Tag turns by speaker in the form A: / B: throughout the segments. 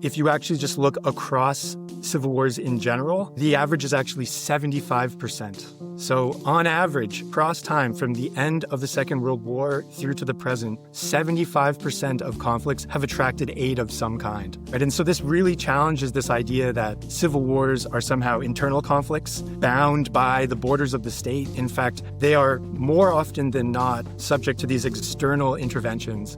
A: If you actually just look across civil wars in general, the average is actually 75%. So on average, across time from the end of the Second World War through to the present, 75% of conflicts have attracted aid of some kind, right? And so this really challenges this idea that civil wars are somehow internal conflicts bound by the borders of the state. In fact, they are more often than not subject to these external interventions.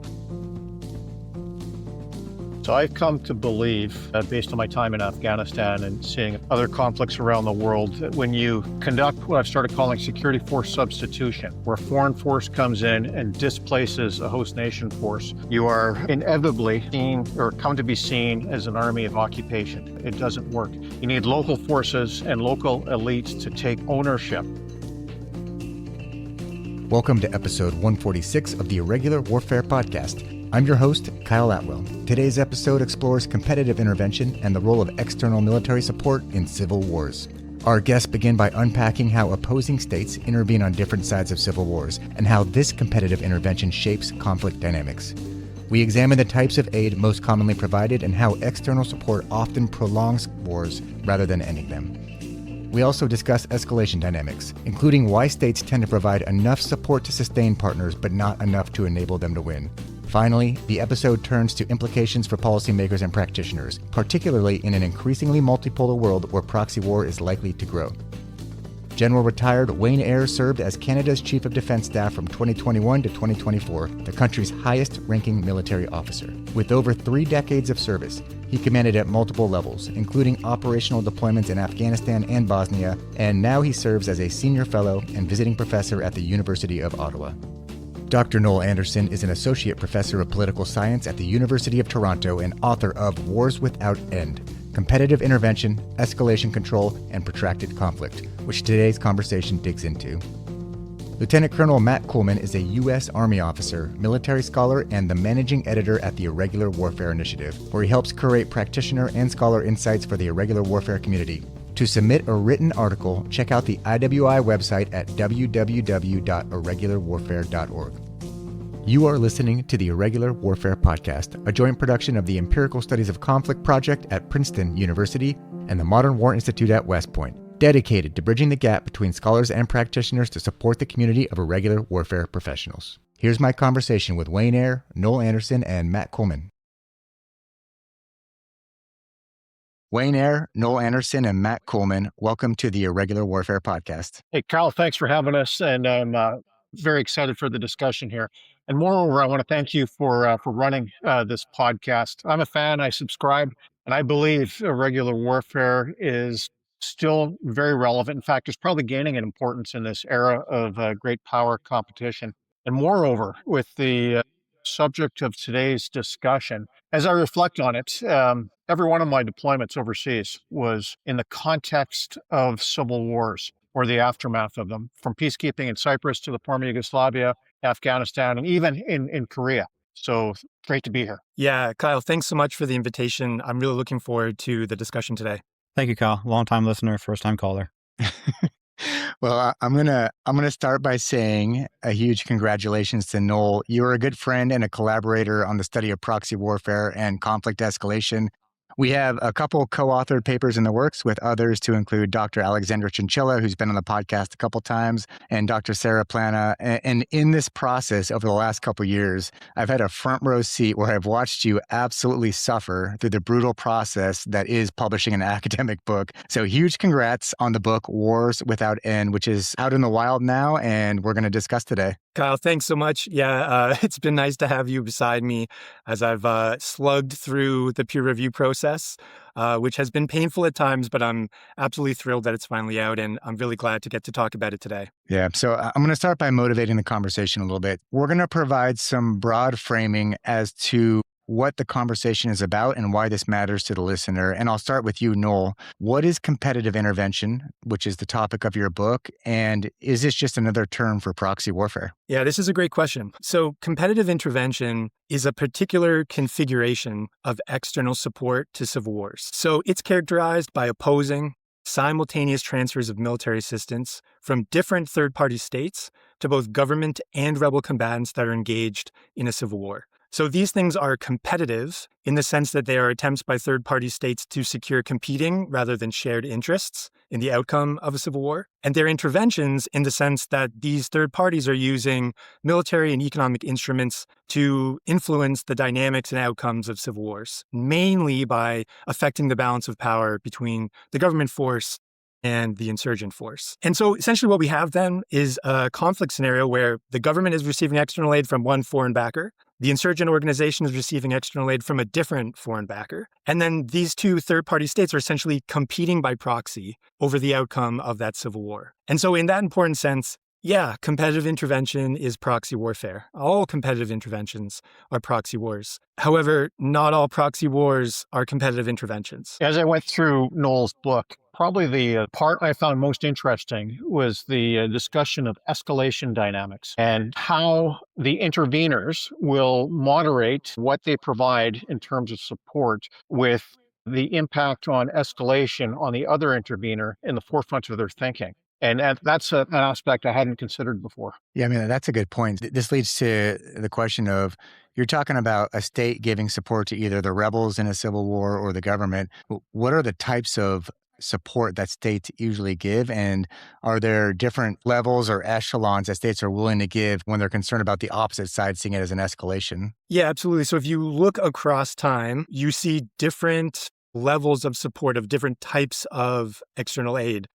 B: So I've come to believe, based on my time in Afghanistan and seeing other conflicts around the world, that when you conduct what I've started calling security force substitution, where a foreign force comes in and displaces a host nation force, you are inevitably seen or come to be seen as an army of occupation. It doesn't work. You need local forces and local elites to take ownership.
C: Welcome to episode 146 of the Irregular Warfare Podcast. I'm your host, Kyle Atwell. Today's episode explores competitive intervention and the role of external military support in civil wars. Our guests begin by unpacking how opposing states intervene on different sides of civil wars and how this competitive intervention shapes conflict dynamics. We examine the types of aid most commonly provided and how external support often prolongs wars rather than ending them. We also discuss escalation dynamics, including why states tend to provide enough support to sustain partners but not enough to enable them to win. Finally, the episode turns to implications for policymakers and practitioners, particularly in an increasingly multipolar world where proxy war is likely to grow. General retired Wayne Eyre served as Canada's Chief of Defence Staff from 2021 to 2024, the country's highest-ranking military officer. With over 3 decades of service, he commanded at multiple levels, including operational deployments in Afghanistan and Bosnia, and now he serves as a senior fellow and visiting professor at the University of Ottawa. Dr. Noel Anderson is an associate professor of political science at the University of Toronto and author of Wars Without End: Competitive Intervention, Escalation Control, and Protracted Conflict, which today's conversation digs into. Lieutenant Colonel Matt Kuhlman is a U.S. Army officer, military scholar, and the managing editor at the Irregular Warfare Initiative, where he helps curate practitioner and scholar insights for the irregular warfare community. To submit a written article, check out the IWI website at www.irregularwarfare.org. You are listening to the Irregular Warfare Podcast, a joint production of the Empirical Studies of Conflict Project at Princeton University and the Modern War Institute at West Point, dedicated to bridging the gap between scholars and practitioners to support the community of irregular warfare professionals. Here's my conversation with Wayne Eyre, Noel Anderson, and Matt Kuhlman. Wayne Eyre, Noel Anderson, and Matt Kuhlman, welcome to the Irregular Warfare Podcast.
B: Hey, Kyle, thanks for having us, and I'm very excited for the discussion here. And moreover, I want to thank you for running this podcast. I'm a fan, I subscribe, and I believe irregular warfare is still very relevant. In fact, it's probably gaining in importance in this era of great power competition. And moreover, with the subject of today's discussion, as I reflect on it, every one of my deployments overseas was in the context of civil wars or the aftermath of them, from peacekeeping in Cyprus to the former Yugoslavia, Afghanistan, and even in Korea. So great to be here.
A: Yeah, Kyle, thanks so much for the invitation. I'm really looking forward to the discussion today.
D: Thank you, Kyle. Long-time listener, first-time caller.
C: Well, I'm gonna start by saying a huge congratulations to Noel. You are a good friend and a collaborator on the study of proxy warfare and conflict escalation. We have a couple co-authored papers in the works with others to include Dr. Alexandra Chinchilla, who's been on the podcast a couple times, and Dr. Sarah Plana. And in this process over the last couple of years, I've had a front row seat where I've watched you absolutely suffer through the brutal process that is publishing an academic book. So huge congrats on the book, Wars Without End, which is out in the wild now, and we're going to discuss today.
A: Kyle, thanks so much. Yeah, it's been nice to have you beside me as I've slugged through the peer review process, which has been painful at times, but I'm absolutely thrilled that it's finally out, and I'm really glad to get to talk about it today.
C: Yeah, so I'm going to start by motivating the conversation a little bit. We're going to provide some broad framing as to what the conversation is about and why this matters to the listener. And I'll start with you, Noel. What is competitive intervention, which is the topic of your book? And is this just another term for proxy warfare?
A: Yeah, this is a great question. So competitive intervention is a particular configuration of external support to civil wars. So it's characterized by opposing simultaneous transfers of military assistance from different third-party states to both government and rebel combatants that are engaged in a civil war. So these things are competitive in the sense that they are attempts by third-party states to secure competing rather than shared interests in the outcome of a civil war. And they're interventions in the sense that these third parties are using military and economic instruments to influence the dynamics and outcomes of civil wars, mainly by affecting the balance of power between the government force and the insurgent force. And so essentially what we have then is a conflict scenario where the government is receiving external aid from one foreign backer, the insurgent organization is receiving external aid from a different foreign backer, and then these two third-party states are essentially competing by proxy over the outcome of that civil war. And so in that important sense, yeah, competitive intervention is proxy warfare. All competitive interventions are proxy wars. However, not all proxy wars are competitive interventions.
B: As I went through Noel's book, probably the part I found most interesting was the discussion of escalation dynamics and how the interveners will moderate what they provide in terms of support with the impact on escalation on the other intervener in the forefront of their thinking. And that's an aspect I hadn't considered before.
C: Yeah, I mean, that's a good point. This leads to the question of, you're talking about a state giving support to either the rebels in a civil war or the government. What are the types of support that states usually give? And are there different levels or echelons that states are willing to give when they're concerned about the opposite side seeing it as an escalation?
A: Yeah, absolutely. So if you look across time, you see different levels of support of different types of external aid.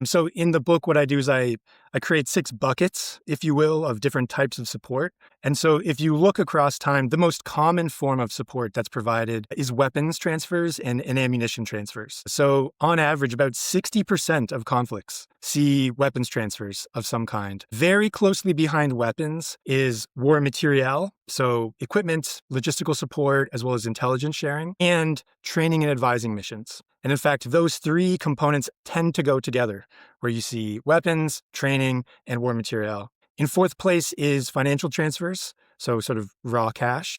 A: So in the book, what I do is I create 6 buckets, if you will, of different types of support. And so if you look across time, the most common form of support that's provided is weapons transfers and ammunition transfers. So on average, about 60% of conflicts see weapons transfers of some kind. Very closely behind weapons is war materiel, so equipment, logistical support, as well as intelligence sharing, and training and advising missions. And in fact, those 3 components tend to go together, where you see weapons, training, and war materiel. In 4th place is financial transfers, so sort of raw cash.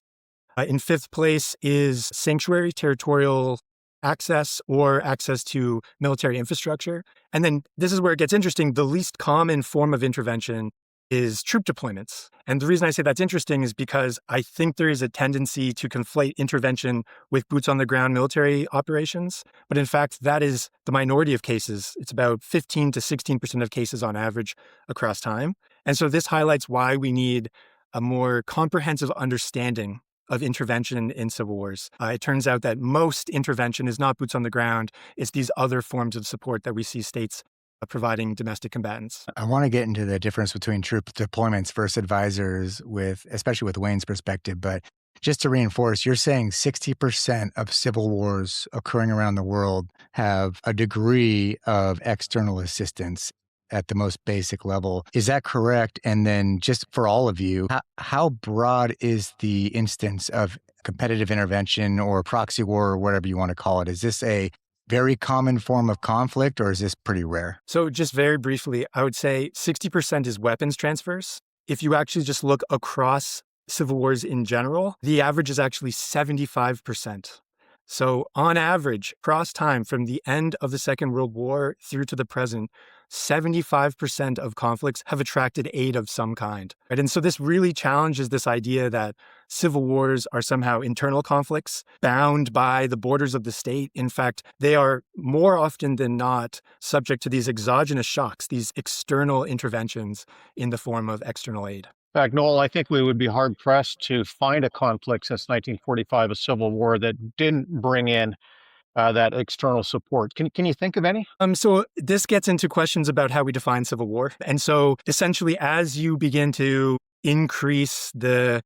A: In 5th place is sanctuary, territorial access, or access to military infrastructure. And then this is where it gets interesting. The least common form of intervention is troop deployments. And the reason I say that's interesting is because I think there is a tendency to conflate intervention with boots on the ground military operations. But in fact, that is the minority of cases. It's about 15 to 16% of cases on average across time. And so this highlights why we need a more comprehensive understanding of intervention in civil wars. It turns out that most intervention is not boots on the ground. It's these other forms of support that we see states providing domestic combatants.
C: I want to get into the difference between troop deployments versus advisors, especially with Wayne's perspective. But just to reinforce, you're saying 60% of civil wars occurring around the world have a degree of external assistance at the most basic level. Is that correct? And then just for all of you, how broad is the instance of competitive intervention or proxy war or whatever you want to call it? Is this a very common form of conflict, or is this pretty rare?
A: So just very briefly, I would say 60% is weapons transfers. If you actually just look across civil wars in general, the average is actually 75%. So on average, across time, from the end of the Second World War through to the present, 75% of conflicts have attracted aid of some kind. Right? And so this really challenges this idea that civil wars are somehow internal conflicts bound by the borders of the state. In fact, they are more often than not subject to these exogenous shocks, these external interventions in the form of external aid.
B: In fact, Noel, I think we would be hard-pressed to find a conflict since 1945, a civil war, that didn't bring in that external support. Can you think of any?
A: So this gets into questions about how we define civil war. And so essentially, as you begin to increase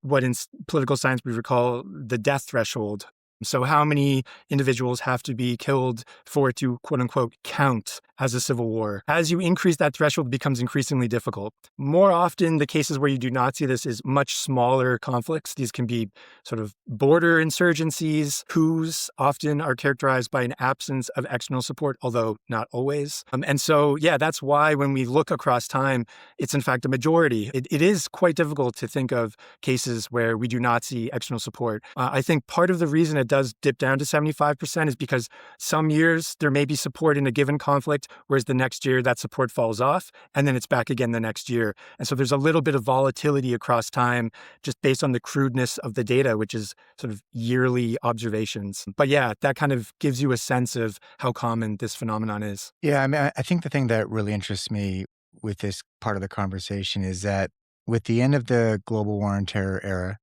A: what in political science we would call the death threshold, so how many individuals have to be killed for it to, quote unquote, count as a civil war? As you increase that threshold, it becomes increasingly difficult. More often, the cases where you do not see this is much smaller conflicts. These can be sort of border insurgencies. Coups often are characterized by an absence of external support, although not always. And so, yeah, that's why when we look across time, it's in fact a majority. It is quite difficult to think of cases where we do not see external support. I think part of the reason it does dip down to 75% is because some years there may be support in a given conflict, whereas the next year that support falls off, and then it's back again the next year. And so there's a little bit of volatility across time just based on the crudeness of the data, which is sort of yearly observations. But yeah, that kind of gives you a sense of how common this phenomenon is.
C: Yeah, I mean, I think the thing that really interests me with this part of the conversation is that with the end of the global war on terror era,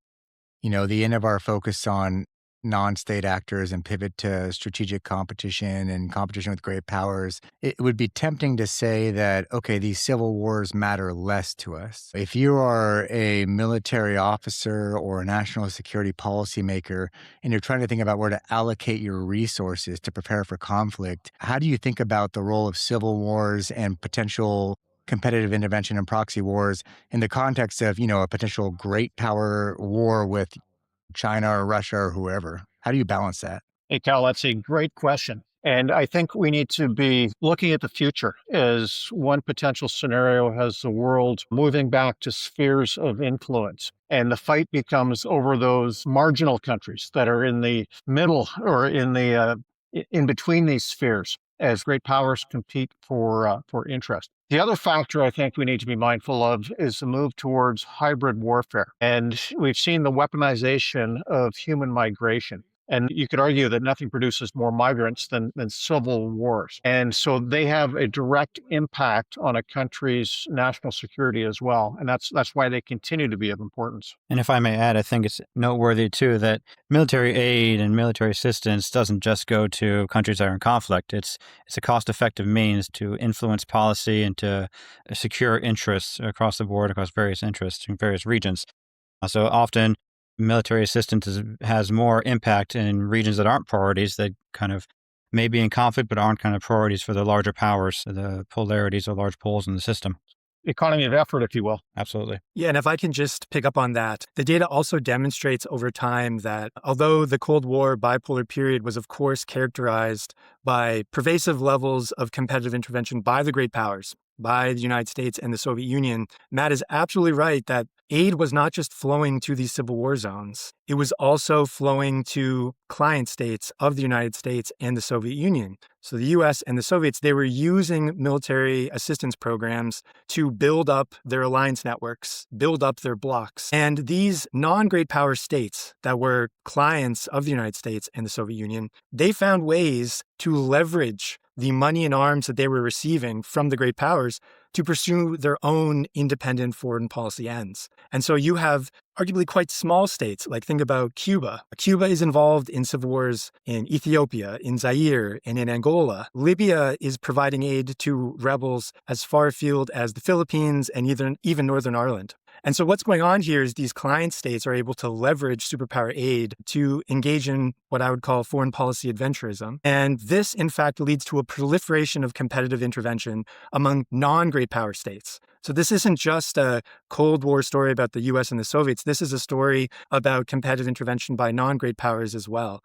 C: the end of our focus on non-state actors and pivot to strategic competition and competition with great powers, it would be tempting to say that, okay, these civil wars matter less to us. If you are a military officer or a national security policymaker and you're trying to think about where to allocate your resources to prepare for conflict, how do you think about the role of civil wars and potential competitive intervention and proxy wars in the context of, a potential great power war with China or Russia or whoever? How do you balance that?
B: Hey, Cal, that's a great question. And I think we need to be looking at the future as one potential scenario has the world moving back to spheres of influence. And the fight becomes over those marginal countries that are in the middle or in between these spheres as great powers compete for interest. The other factor I think we need to be mindful of is the move towards hybrid warfare. And we've seen the weaponization of human migration. And you could argue that nothing produces more migrants than civil wars. And so they have a direct impact on a country's national security as well. And that's why they continue to be of importance.
D: And if I may add, I think it's noteworthy too that military aid and military assistance doesn't just go to countries that are in conflict. It's a cost-effective means to influence policy and to secure interests across the board, across various interests in various regions. So often military assistance has more impact in regions that aren't priorities, that kind of may be in conflict but aren't kind of priorities for the larger powers, the polarities or large poles in the system.
B: Economy of effort, if you will.
D: Absolutely.
A: Yeah, and if I can just pick up on that, the data also demonstrates over time that although the Cold War bipolar period was, of course, characterized by pervasive levels of competitive intervention by the great powers, by the United States and the Soviet Union, Matt is absolutely right that aid was not just flowing to these civil war zones. It was also flowing to client states of the United States and the Soviet Union. So the US and the Soviets, they were using military assistance programs to build up their alliance networks, build up their blocs. And these non-great power states that were clients of the United States and the Soviet Union, they found ways to leverage the money and arms that they were receiving from the great powers to pursue their own independent foreign policy ends. And so you have arguably quite small states, like think about Cuba. Cuba is involved in civil wars in Ethiopia, in Zaire, and in Angola. Libya is providing aid to rebels as far afield as the Philippines and even Northern Ireland. And so what's going on here is these client states are able to leverage superpower aid to engage in what I would call foreign policy adventurism. And this, in fact, leads to a proliferation of competitive intervention among non-great power states. So this isn't just a Cold War story about the US and the Soviets. This is a story about competitive intervention by non-great powers as well.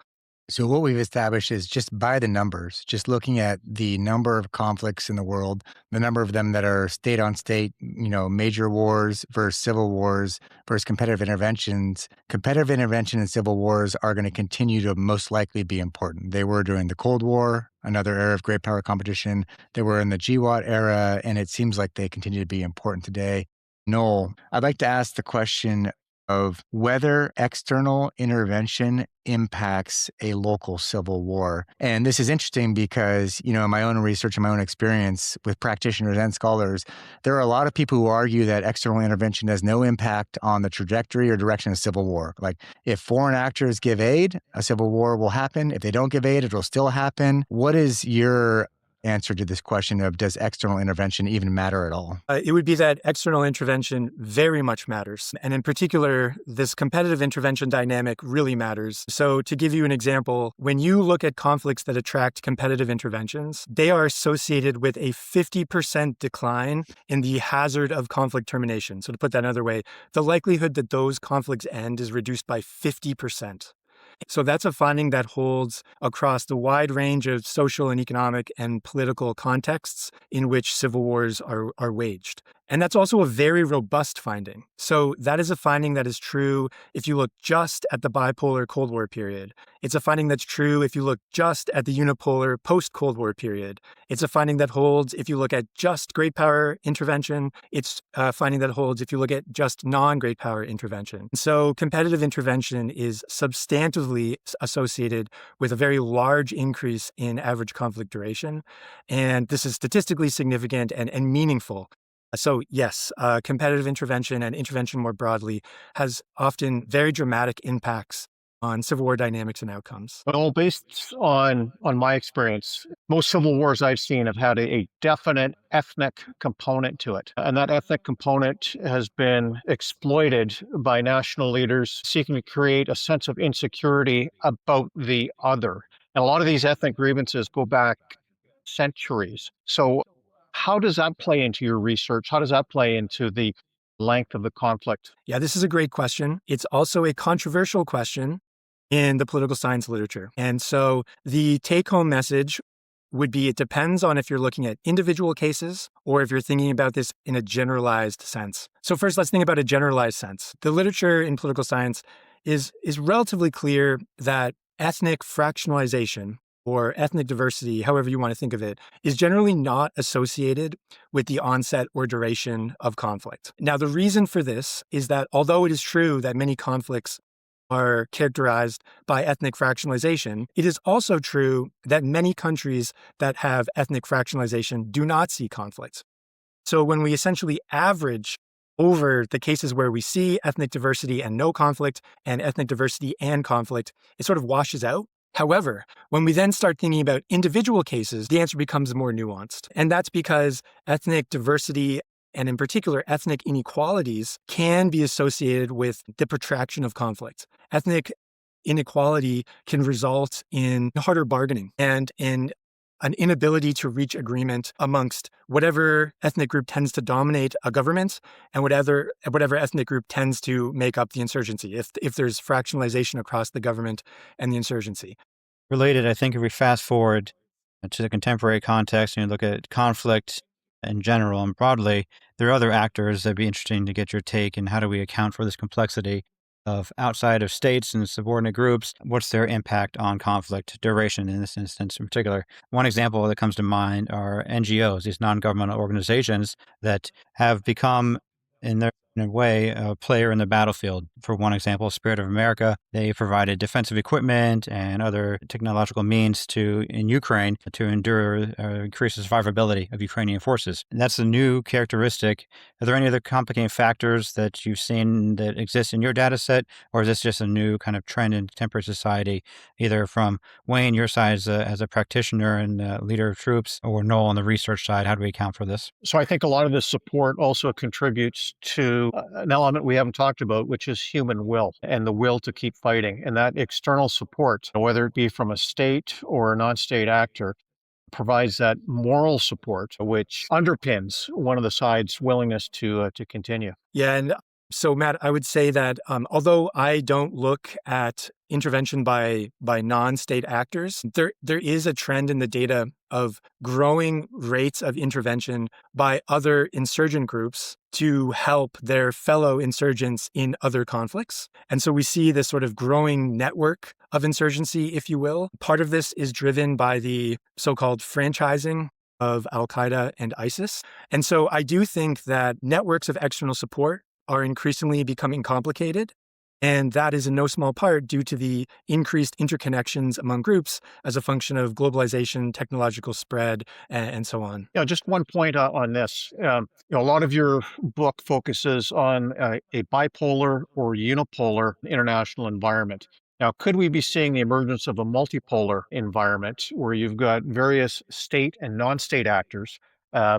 C: So what we've established is just by the numbers, just looking at the number of conflicts in the world, the number of them that are state on state, major wars versus civil wars versus competitive interventions. Competitive intervention and civil wars are going to continue to most likely be important. They were during the Cold War, another era of great power competition. They were in the GWOT era, and it seems like they continue to be important today. Noel, I'd like to ask the question of whether external intervention impacts a local civil war. And this is interesting because, in my own research and my own experience with practitioners and scholars, there are a lot of people who argue that external intervention has no impact on the trajectory or direction of civil war. Like if foreign actors give aid, a civil war will happen. If they don't give aid, it will still happen. What is your answer to this question of does external intervention even matter at all?
A: It would be that external intervention very much matters. And in particular, this competitive intervention dynamic really matters. So to give you an example, when you look at conflicts that attract competitive interventions, they are associated with a 50% decline in the hazard of conflict termination. So to put that another way, the likelihood that those conflicts end is reduced by 50%. So that's a finding that holds across the wide range of social and economic and political contexts in which civil wars are waged. And that's also a very robust finding. So that is a finding that is true if you look just at the bipolar Cold War period. It's a finding that's true if you look just at the unipolar post-Cold War period. It's a finding that holds if you look at just great power intervention. It's a finding that holds if you look at just non-great power intervention. So competitive intervention is substantively associated with a very large increase in average conflict duration. And this is statistically significant and meaningful. So yes, competitive intervention and intervention more broadly has often very dramatic impacts on civil war dynamics and outcomes.
B: Well, based on my experience, most civil wars I've seen have had a definite ethnic component to it. And that ethnic component has been exploited by national leaders seeking to create a sense of insecurity about the other. And a lot of these ethnic grievances go back centuries. So how does that play into your research? How does that play into the length of the conflict?
A: Yeah, this is a great question. It's also a controversial question in the political science literature. And so the take-home message would be it depends on if you're looking at individual cases or if you're thinking about this in a generalized sense. So first, let's think about a generalized sense. The literature in political science is relatively clear that ethnic fractionalization or ethnic diversity, however you want to think of it, is generally not associated with the onset or duration of conflict. Now, the reason for this is that although it is true that many conflicts are characterized by ethnic fractionalization, it is also true that many countries that have ethnic fractionalization do not see conflict. So when we essentially average over the cases where we see ethnic diversity and no conflict and ethnic diversity and conflict, it sort of washes out. However, when we then start thinking about individual cases, the answer becomes more nuanced. And that's because ethnic diversity and in particular ethnic inequalities can be associated with the protraction of conflict. Ethnic inequality can result in harder bargaining and in an inability to reach agreement amongst whatever ethnic group tends to dominate a government and whatever ethnic group tends to make up the insurgency, if there's fractionalization across the government and the insurgency.
D: Related, I think if we fast forward to the contemporary context and you look at conflict in general and broadly, there are other actors that'd be interesting to get your take and how do we account for this complexity of outside of states and subordinate groups, what's their impact on conflict duration in this instance in particular. One example that comes to mind are NGOs, these non-governmental organizations that have become, in a way, a player in the battlefield. For one example, Spirit of America, they provided defensive equipment and other technological means in Ukraine to increase the survivability of Ukrainian forces. And that's a new characteristic. Are there any other complicating factors that you've seen that exist in your data set, or is this just a new kind of trend in contemporary society, either from Wayne, your side as a practitioner and leader of troops, or Noel on the research side? How do we account for this?
B: So I think a lot of this support also contributes to an element we haven't talked about, which is human will and the will to keep fighting. And that external support, whether it be from a state or a non-state actor, provides that moral support, which underpins one of the side's willingness to continue.
A: Yeah, and so Matt, I would say that although I don't look at intervention by non-state actors, there is a trend in the data of growing rates of intervention by other insurgent groups to help their fellow insurgents in other conflicts. And so we see this sort of growing network of insurgency, if you will. Part of this is driven by the so-called franchising of Al-Qaeda and ISIS. And so I do think that networks of external support are increasingly becoming complicated. And that is in no small part due to the increased interconnections among groups as a function of globalization, technological spread, and so on.
B: Yeah, just one point on this. A lot of your book focuses on a bipolar or unipolar international environment. Now, could we be seeing the emergence of a multipolar environment where you've got various state and non-state actors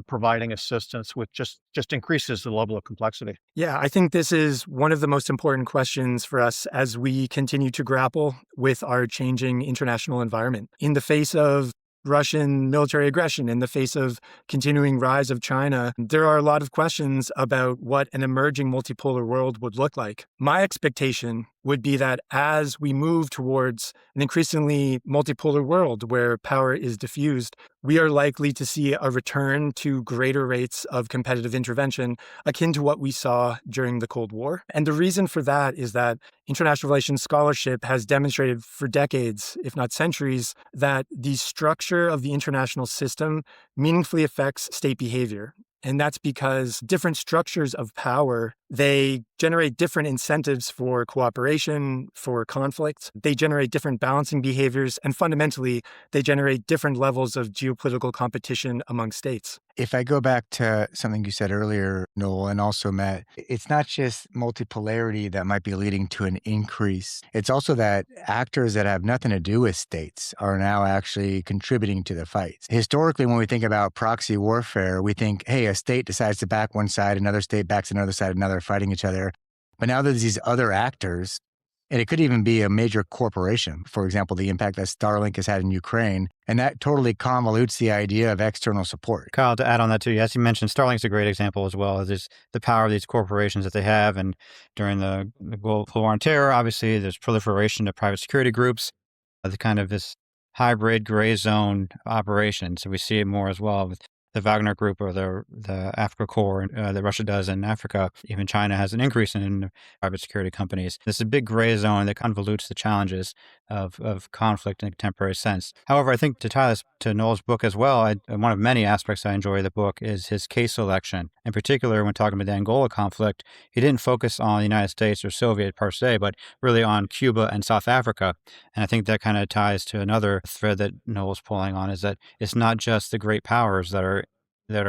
B: providing assistance, which just increases the level of complexity?
A: Yeah, I think this is one of the most important questions for us as we continue to grapple with our changing international environment. In the face of Russian military aggression, in the face of continuing rise of China, there are a lot of questions about what an emerging multipolar world would look like. My expectation would be that as we move towards an increasingly multipolar world where power is diffused, we are likely to see a return to greater rates of competitive intervention akin to what we saw during the Cold War. And the reason for that is that international relations scholarship has demonstrated for decades, if not centuries, that the structure of the international system meaningfully affects state behavior. And that's because different structures of power, they generate different incentives for cooperation, for conflict. They generate different balancing behaviors, and fundamentally, they generate different levels of geopolitical competition among states.
C: If I go back to something you said earlier, Noel, and also Matt, it's not just multipolarity that might be leading to an increase. It's also that actors that have nothing to do with states are now actually contributing to the fights. Historically, when we think about proxy warfare, we think, hey, a state decides to back one side, another state backs another side, another fighting each other. But now there's these other actors, and it could even be a major corporation. For example, the impact that Starlink has had in Ukraine. And that totally convolutes the idea of external support.
D: Kyle, to add on that too, as you mentioned, Starlink's a great example as well. There's the power of these corporations that they have. And during the global war on terror, obviously, there's proliferation of private security groups, the kind of this hybrid gray zone operation. So we see it more as well with the Wagner Group or the Africa Corps that Russia does in Africa. Even China has an increase in private security companies. This is a big gray zone that convolutes the challenges of conflict in a contemporary sense. However, I think to tie this to Noel's book as well, one of many aspects I enjoy of the book is his case selection. In particular, when talking about the Angola conflict, he didn't focus on the United States or Soviet per se, but really on Cuba and South Africa. And I think that kind of ties to another thread that Noel's pulling on, is that it's not just the great powers that are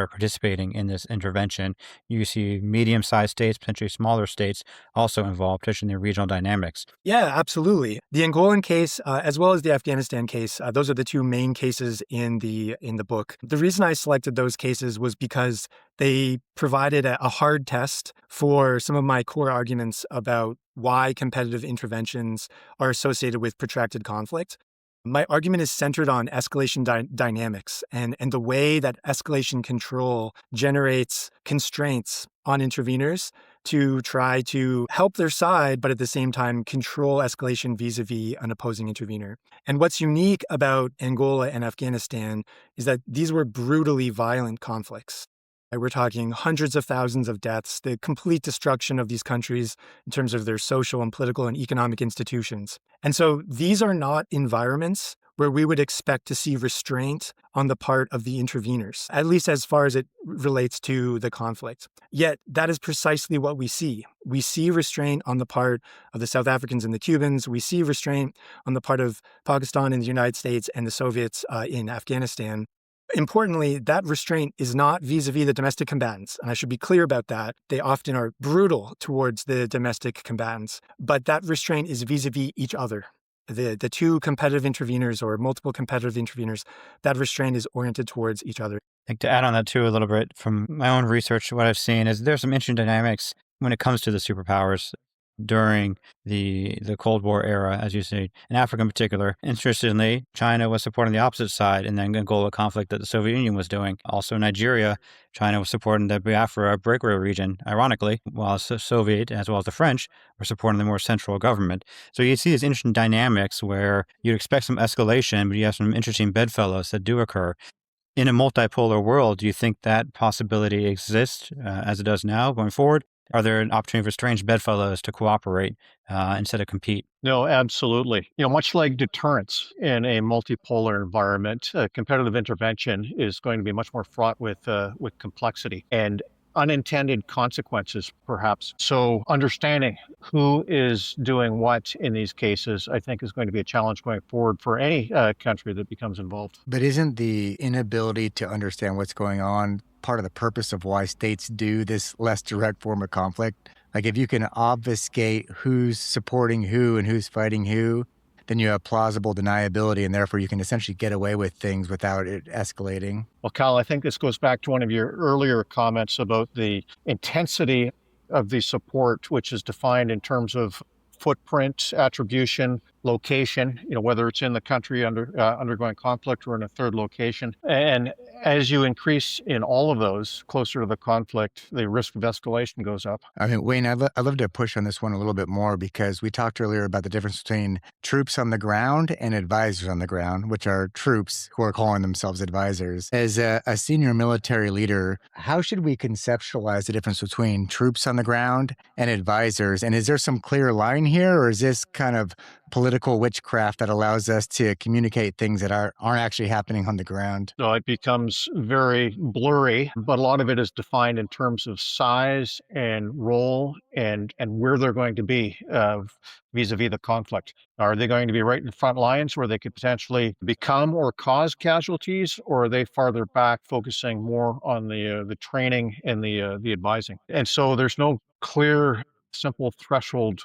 D: participating in this intervention. You see medium-sized states, potentially smaller states, also involved, especially in the regional dynamics.
A: Yeah, absolutely. The Angolan case, as well as the Afghanistan case, those are the two main cases in the book. The reason I selected those cases was because they provided a hard test for some of my core arguments about why competitive interventions are associated with protracted conflict. My argument is centered on escalation dynamics and the way that escalation control generates constraints on interveners to try to help their side, but at the same time control escalation vis-a-vis an opposing intervener. And what's unique about Angola and Afghanistan is that these were brutally violent conflicts. We're talking hundreds of thousands of deaths, the complete destruction of these countries in terms of their social and political and economic institutions. And so these are not environments where we would expect to see restraint on the part of the interveners, at least as far as it relates to the conflict. Yet that is precisely what we see. We see restraint on the part of the South Africans and the Cubans. We see restraint on the part of Pakistan and the United States and the Soviets in Afghanistan. Importantly, that restraint is not vis-a-vis the domestic combatants, and I should be clear about that. They often are brutal towards the domestic combatants, but that restraint is vis-a-vis each other. The two competitive interveners or multiple competitive interveners, that restraint is oriented towards each other.
D: I think to add on that too a little bit, from my own research, what I've seen is there's some interesting dynamics when it comes to the superpowers during the Cold War era, as you say, in Africa in particular. Interestingly, China was supporting the opposite side in the Angola conflict that the Soviet Union was doing. Also in Nigeria, China was supporting the Biafra breakaway region, ironically, while the Soviet, as well as the French, were supporting the more central government. So you see these interesting dynamics where you'd expect some escalation, but you have some interesting bedfellows that do occur. In a multipolar world, do you think that possibility exists as it does now going forward? Are there an opportunity for strange bedfellows to cooperate instead of compete?
B: No, absolutely. Much like deterrence in a multipolar environment, competitive intervention is going to be much more fraught with complexity and unintended consequences, perhaps. So understanding who is doing what in these cases, I think, is going to be a challenge going forward for any country that becomes involved.
C: But isn't the inability to understand what's going on part of the purpose of why states do this less direct form of conflict? Like if you can obfuscate who's supporting who and who's fighting who, then you have plausible deniability, and therefore you can essentially get away with things without it escalating.
B: Well, Kyle, I think this goes back to one of your earlier comments about the intensity of the support, which is defined in terms of footprint, attribution, location, whether it's in the country undergoing conflict or in a third location. And as you increase in all of those closer to the conflict, the risk of escalation goes up.
C: I mean, Wayne, I'd love to push on this one a little bit more because we talked earlier about the difference between troops on the ground and advisors on the ground, which are troops who are calling themselves advisors. As a senior military leader, how should we conceptualize the difference between troops on the ground and advisors? And is there some clear line here, or is this kind of political witchcraft that allows us to communicate things that aren't actually happening on the ground?
B: So it becomes very blurry, but a lot of it is defined in terms of size and role and where they're going to be vis-a-vis the conflict. Are they going to be right in the front lines where they could potentially become or cause casualties, or are they farther back focusing more on the training and the advising? And so there's no clear, simple threshold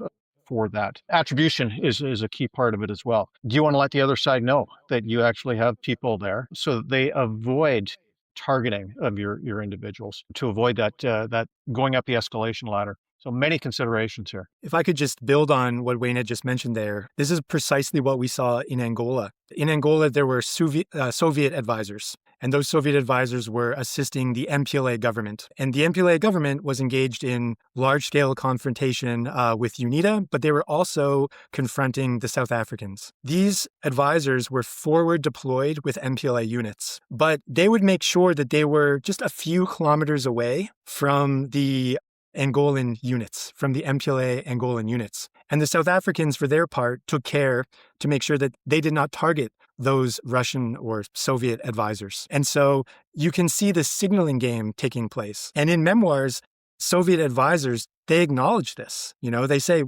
B: for that. Attribution is a key part of it as well. Do you want to let the other side know that you actually have people there so that they avoid targeting of your individuals, to avoid that going up the escalation ladder? So many considerations here.
A: If I could just build on what Wayne had just mentioned there, this is precisely what we saw in Angola. In Angola, there were Soviet advisors, and those Soviet advisors were assisting the MPLA government. And the MPLA government was engaged in large-scale confrontation with UNITA, but they were also confronting the South Africans. These advisors were forward deployed with MPLA units, but they would make sure that they were just a few kilometers away from the Angolan units, from the MPLA Angolan units. And the South Africans, for their part, took care to make sure that they did not target those Russian or Soviet advisors. And so you can see the signaling game taking place. And in memoirs, Soviet advisors, they acknowledge this. They say,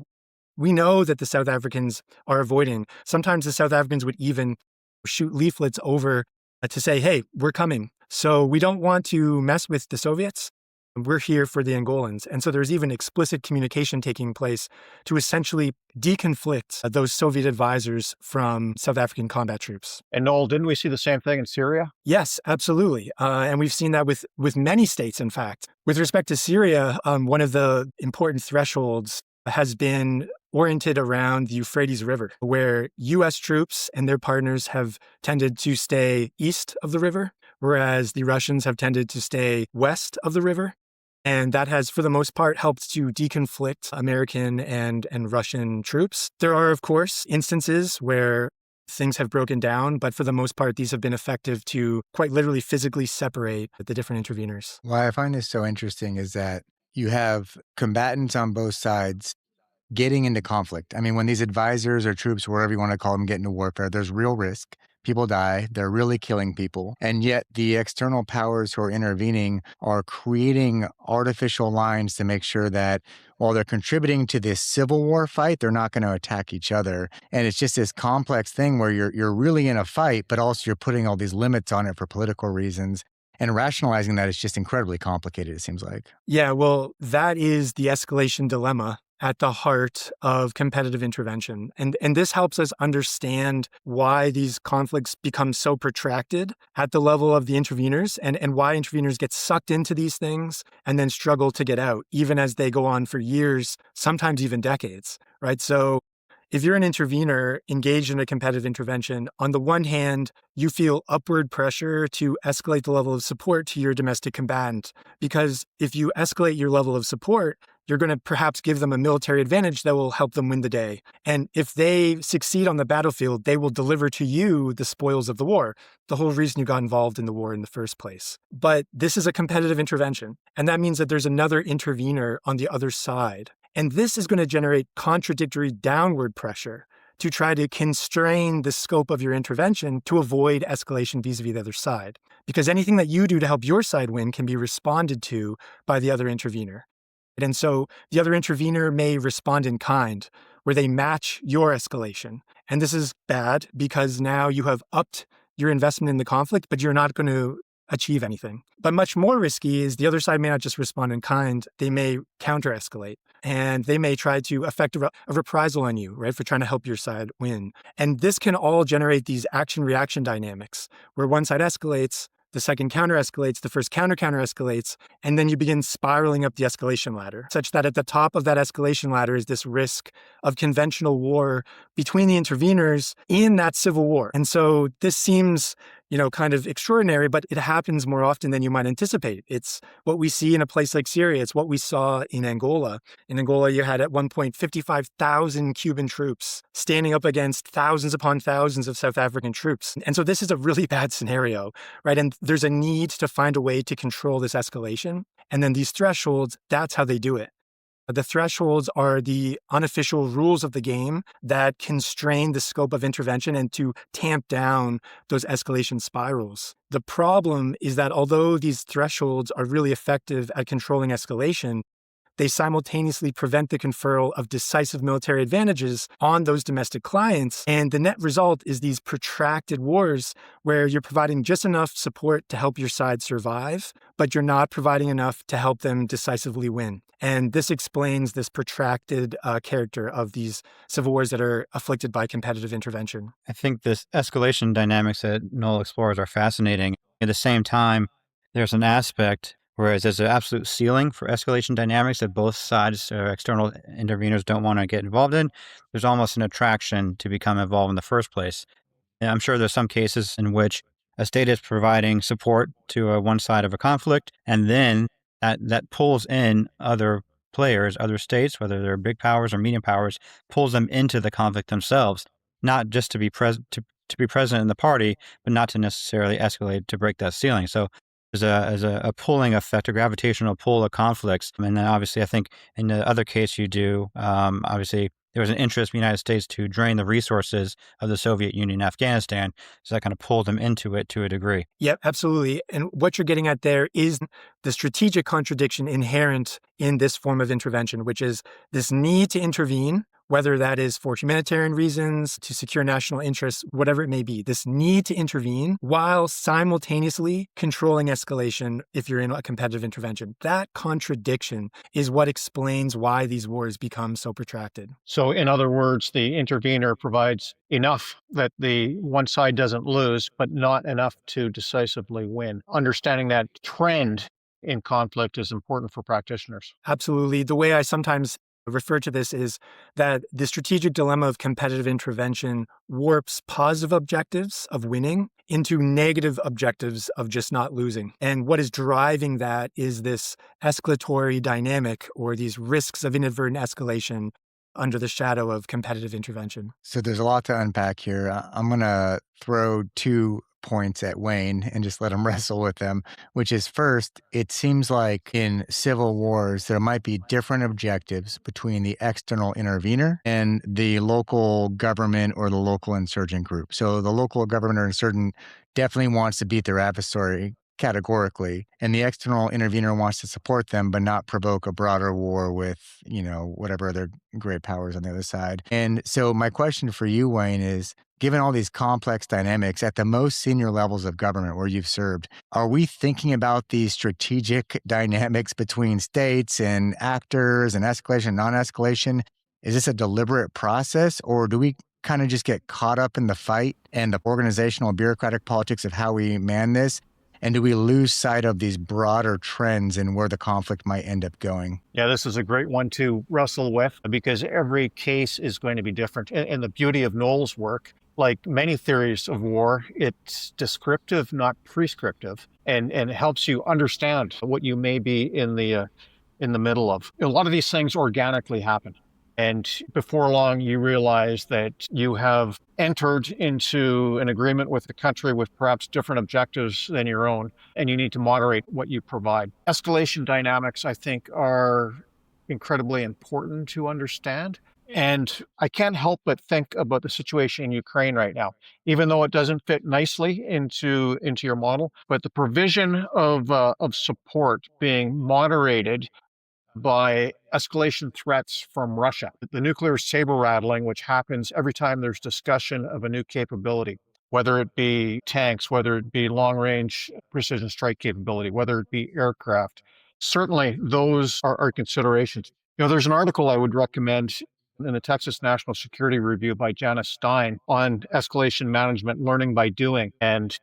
A: we know that the South Africans are avoiding. Sometimes the South Africans would even shoot leaflets over to say, hey, we're coming. So we don't want to mess with the Soviets. We're here for the Angolans. And so there's even explicit communication taking place to essentially deconflict those Soviet advisors from South African combat troops.
B: And Noel, didn't we see the same thing in Syria?
A: Yes, absolutely. And we've seen that with many states, in fact. With respect to Syria, one of the important thresholds has been oriented around the Euphrates River, where U.S. troops and their partners have tended to stay east of the river, whereas the Russians have tended to stay west of the river. And that has, for the most part, helped to deconflict American and Russian troops. There are, of course, instances where things have broken down, but for the most part, these have been effective to quite literally physically separate the different interveners.
C: Why I find this so interesting is that you have combatants on both sides getting into conflict. I mean, when these advisors or troops, wherever you want to call them, get into warfare, there's real risk. People die, they're really killing people. And yet the external powers who are intervening are creating artificial lines to make sure that while they're contributing to this civil war fight, they're not going to attack each other. And it's just this complex thing where you're really in a fight, but also you're putting all these limits on it for political reasons. And rationalizing that is just incredibly complicated, it seems like.
A: Yeah, well, that is the escalation dilemma at the heart of competitive intervention. And this helps us understand why these conflicts become so protracted at the level of the interveners and why interveners get sucked into these things and then struggle to get out, even as they go on for years, sometimes even decades, right? So if you're an intervener engaged in a competitive intervention, on the one hand, you feel upward pressure to escalate the level of support to your domestic combatant, because if you escalate your level of support, you're going to perhaps give them a military advantage that will help them win the day. And if they succeed on the battlefield, they will deliver to you the spoils of the war, the whole reason you got involved in the war in the first place. But this is a competitive intervention, and that means that there's another intervener on the other side. And this is going to generate contradictory downward pressure to try to constrain the scope of your intervention to avoid escalation vis-a-vis the other side. Because anything that you do to help your side win can be responded to by the other intervener. And so the other intervener may respond in kind, where they match your escalation. And this is bad because now you have upped your investment in the conflict, but you're not going to achieve anything. But much more risky is the other side may not just respond in kind, they may counter-escalate. And they may try to effect a reprisal on you, right, for trying to help your side win. And this can all generate these action-reaction dynamics, where one side escalates, the second counter escalates, the first counter escalates, and then you begin spiraling up the escalation ladder, such that at the top of that escalation ladder is this risk of conventional war between the interveners in that civil war. And so this seems, kind of extraordinary, but it happens more often than you might anticipate. It's what we see in a place like Syria. It's what we saw in Angola. In Angola, you had at one point 55,000 Cuban troops standing up against thousands upon thousands of South African troops. And so this is a really bad scenario, right? And there's a need to find a way to control this escalation. And then these thresholds, that's how they do it. The thresholds are the unofficial rules of the game that constrain the scope of intervention and to tamp down those escalation spirals. The problem is that although these thresholds are really effective at controlling escalation, they simultaneously prevent the conferral of decisive military advantages on those domestic clients. And the net result is these protracted wars where you're providing just enough support to help your side survive, but you're not providing enough to help them decisively win. And this explains this protracted character of these civil wars that are afflicted by competitive intervention.
D: I think this escalation dynamics that Noel explores are fascinating. At the same time, there's an aspect whereas there's an absolute ceiling for escalation dynamics that both sides or external interveners don't want to get involved in. There's almost an attraction to become involved in the first place. And I'm sure there's some cases in which a state is providing support to one side of a conflict, and then that pulls in other players, other states, whether they're big powers or medium powers, pulls them into the conflict themselves, not just to be present in the party, but not to necessarily escalate to break that ceiling. So there's a pulling effect, a gravitational pull of conflicts. And then obviously, I think in the other case you do, obviously, there was an interest in the United States to drain the resources of the Soviet Union and Afghanistan. So that kind of pulled them into it to a degree.
A: Yep, absolutely. And what you're getting at there is the strategic contradiction inherent in this form of intervention, which is this need to intervene, whether that is for humanitarian reasons, to secure national interests, whatever it may be, this need to intervene while simultaneously controlling escalation if you're in a competitive intervention. That contradiction is what explains why these wars become so protracted.
B: So in other words, the intervener provides enough that the one side doesn't lose, but not enough to decisively win. Understanding that trend in conflict is important for practitioners.
A: Absolutely. The way I sometimes refer to this is that the strategic dilemma of competitive intervention warps positive objectives of winning into negative objectives of just not losing. And what is driving that is this escalatory dynamic or these risks of inadvertent escalation under the shadow of competitive intervention.
C: So there's a lot to unpack here. I'm going to throw 2 points at Wayne and just let him wrestle with them, which is first, it seems like in civil wars, there might be different objectives between the external intervener and the local government or the local insurgent group. So the local government or insurgent definitely wants to beat their adversary categorically, and the external intervener wants to support them, but not provoke a broader war with, whatever other great powers on the other side. And so my question for you, Wayne, is, given all these complex dynamics at the most senior levels of government where you've served, are we thinking about these strategic dynamics between states and actors and escalation, non-escalation? Is this a deliberate process, or do we kind of just get caught up in the fight and the organizational bureaucratic politics of how we man this? And do we lose sight of these broader trends and where the conflict might end up going?
B: Yeah, this is a great one to wrestle with because every case is going to be different. And the beauty of Noel's work, like many theories of war, it's descriptive, not prescriptive, and it helps you understand what you may be in the middle of. A lot of these things organically happen. And before long, you realize that you have entered into an agreement with the country with perhaps different objectives than your own, and you need to moderate what you provide. Escalation dynamics, I think, are incredibly important to understand. And I can't help but think about the situation in Ukraine right now, even though it doesn't fit nicely into your model. But the provision of support being moderated by escalation threats from Russia, the nuclear saber rattling, which happens every time there's discussion of a new capability, whether it be tanks, whether it be long-range precision strike capability, whether it be aircraft. Certainly, those are considerations. There's an article I would recommend in the Texas National Security Review by Janice Stein on escalation management, learning by doing, and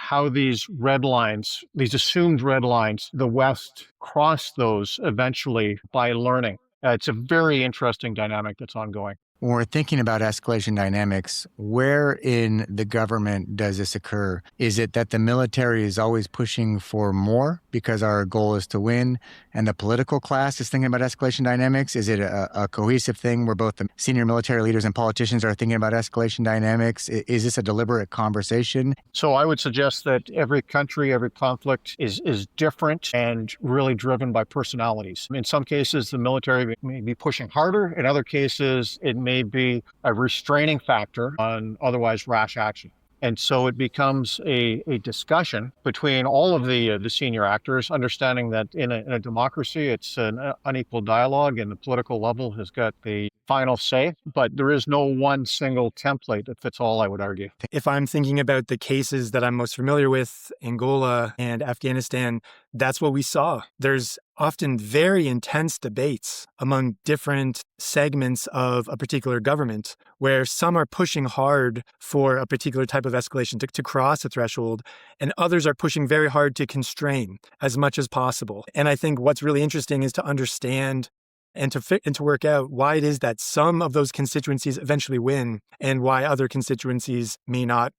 B: how these red lines, these assumed red lines, the West crossed those eventually by learning. It's a very interesting dynamic that's ongoing.
C: When we're thinking about escalation dynamics, where in the government does this occur? Is it that the military is always pushing for more because our goal is to win, and the political class is thinking about escalation dynamics? Is it a cohesive thing where both the senior military leaders and politicians are thinking about escalation dynamics? Is this a deliberate conversation?
B: So I would suggest that every country, every conflict is different and really driven by personalities. In some cases, the military may be pushing harder. In other cases, it may be a restraining factor on otherwise rash action. And so it becomes a discussion between all of the senior actors, understanding that in a democracy, it's an unequal dialogue and the political level has got the final say, but there is no one single template that fits all, I would argue.
A: If I'm thinking about the cases that I'm most familiar with, Angola and Afghanistan, that's what we saw. There's often very intense debates among different segments of a particular government, where some are pushing hard for a particular type of escalation to cross a threshold, and others are pushing very hard to constrain as much as possible. And I think what's really interesting is to understand and to work out why it is that some of those constituencies eventually win and why other constituencies may not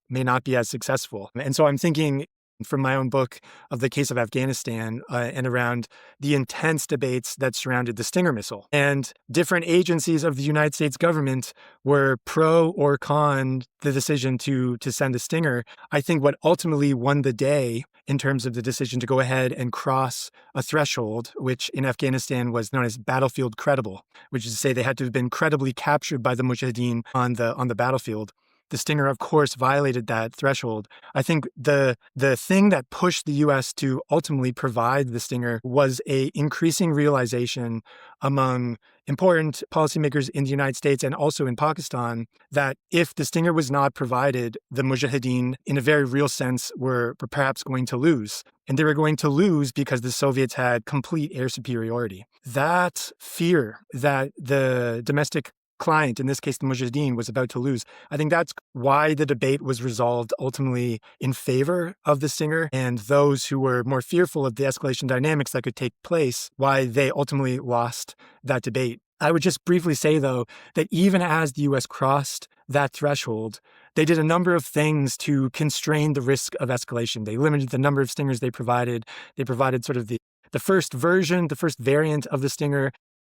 A: be as successful. And so I'm thinking from my own book of the case of Afghanistan and around the intense debates that surrounded the Stinger missile. And different agencies of the United States government were pro or con the decision to send a Stinger. I think what ultimately won the day in terms of the decision to go ahead and cross a threshold, which in Afghanistan was known as battlefield credible, which is to say they had to have been credibly captured by the Mujahideen on the battlefield. The Stinger, of course, violated that threshold. I think the thing that pushed the U.S. to ultimately provide the Stinger was a increasing realization among important policymakers in the United States and also in Pakistan that if the Stinger was not provided, the Mujahideen, in a very real sense, were perhaps going to lose. And they were going to lose because the Soviets had complete air superiority. That fear that the domestic client, in this case the Mujahideen, was about to lose, I think that's why the debate was resolved ultimately in favor of the Stinger, and those who were more fearful of the escalation dynamics that could take place, why they ultimately lost that debate. I would just briefly say, though, that even as the U.S. crossed that threshold, they did a number of things to constrain the risk of escalation. They limited the number of Stingers they provided. They provided sort of the first version, the first variant of the Stinger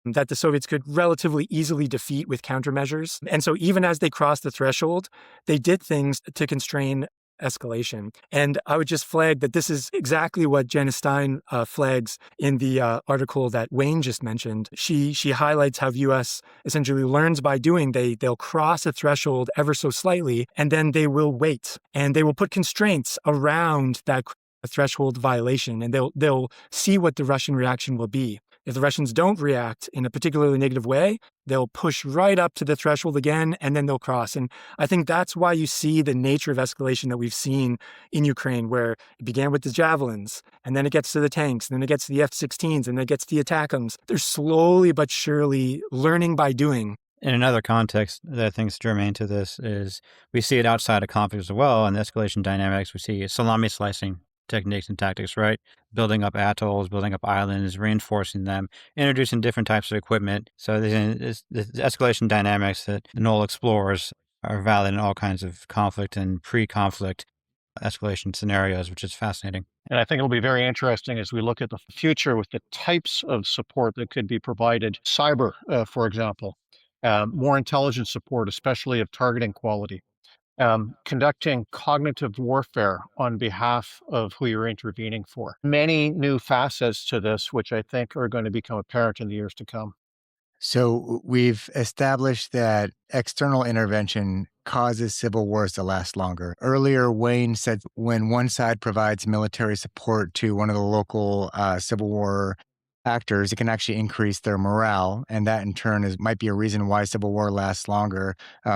A: that the Soviets could relatively easily defeat with countermeasures. And so even as they crossed the threshold, they did things to constrain escalation. And I would just flag that this is exactly what Janice Stein flags in the article that Wayne just mentioned. She highlights how the U.S. essentially learns by doing. They'll cross a threshold ever so slightly, and then they will wait. And they will put constraints around that threshold violation, and they'll see what the Russian reaction will be. If the Russians don't react in a particularly negative way, they'll push right up to the threshold again, and then they'll cross. And I think that's why you see the nature of escalation that we've seen in Ukraine, where it began with the javelins, and then it gets to the tanks, and then it gets to the F-16s, and then it gets to the ATACMS. They're slowly but surely learning by doing.
D: In another context that I think is germane to this is we see it outside of conflict as well. In the escalation dynamics, we see salami slicing techniques and tactics, right? Building up atolls, building up islands, reinforcing them, introducing different types of equipment. So the escalation dynamics that Noel explores are valid in all kinds of conflict and pre-conflict escalation scenarios, which is fascinating.
B: And I think it'll be very interesting as we look at the future with the types of support that could be provided. Cyber, for example, more intelligence support, especially of targeting quality. Conducting cognitive warfare on behalf of who you're intervening for. Many new facets to this, which I think are going to become apparent in the years to come.
C: So we've established that external intervention causes civil wars to last longer. Earlier, Wayne said when one side provides military support to one of the local civil war actors, it can actually increase their morale, and that in turn might be a reason why civil war lasts longer.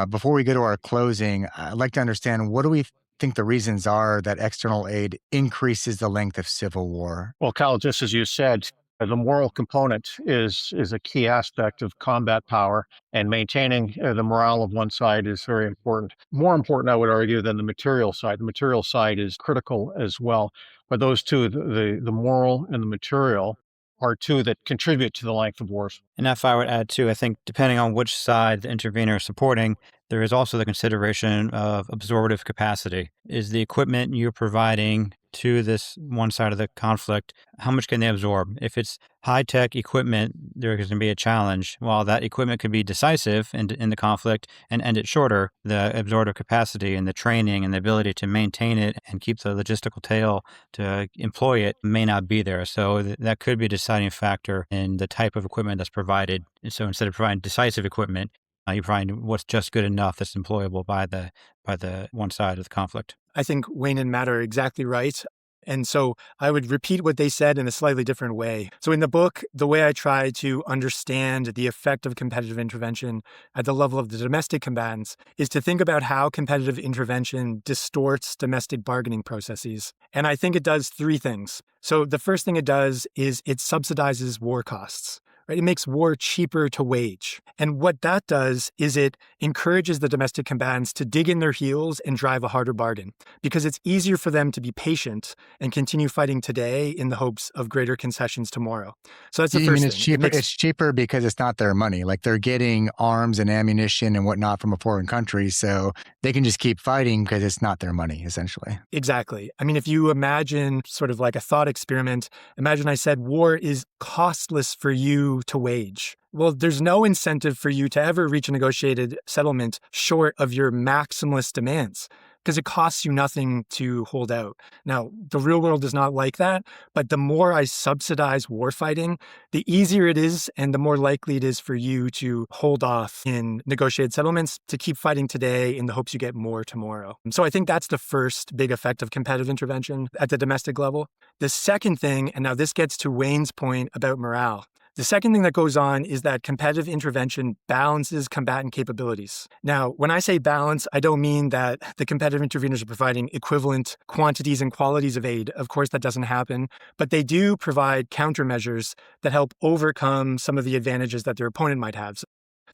C: Before we go to our closing, I'd like to understand, what do we think the reasons are that external aid increases the length of civil war?
B: Well, Kyle, just as you said, The moral component is a key aspect of combat power, and maintaining the morale of one side is very important. More important, I would argue, than the material side. The material side is critical as well, but those two, the moral and the material, are two that contribute to the length of wars.
D: And if I would add too, I think depending on which side the intervener is supporting, there is also the consideration of absorptive capacity. Is the equipment you're providing to this one side of the conflict, how much can they absorb? If it's high-tech equipment, there's going to be a challenge. While that equipment could be decisive in the conflict and end it shorter, the absorptive capacity and the training and the ability to maintain it and keep the logistical tail to employ it may not be there. So that could be a deciding factor in the type of equipment that's provided. And so instead of providing decisive equipment, you provide what's just good enough that's employable by the one side of the conflict.
A: I think Wayne and Matt are exactly right. And so I would repeat what they said in a slightly different way. So in the book, the way I try to understand the effect of competitive intervention at the level of the domestic combatants is to think about how competitive intervention distorts domestic bargaining processes. And I think it does three things. So the first thing it does is it subsidizes war costs. Right? It makes war cheaper to wage. And what that does is it encourages the domestic combatants to dig in their heels and drive a harder bargain, because it's easier for them to be patient and continue fighting today in the hopes of greater concessions tomorrow. So that's the first
C: it's
A: thing.
C: cheaper? It's cheaper because it's not their money. Like, they're getting arms and ammunition and whatnot from a foreign country, so they can just keep fighting because it's not their money, essentially.
A: Exactly. I mean, if you imagine sort of like a thought experiment, imagine I said war is costless for you to wage. Well, there's no incentive for you to ever reach a negotiated settlement short of your maximalist demands, because it costs you nothing to hold out. Now, the real world is not like that, but the more I subsidize war fighting, the easier it is and the more likely it is for you to hold off in negotiated settlements to keep fighting today in the hopes you get more tomorrow. So I think that's the first big effect of competitive intervention at the domestic level. The second thing, and now this gets to Wayne's point about morale, the second thing that goes on is that competitive intervention balances combatant capabilities. Now, when I say balance, I don't mean that the competitive interveners are providing equivalent quantities and qualities of aid. Of course, that doesn't happen. But they do provide countermeasures that help overcome some of the advantages that their opponent might have.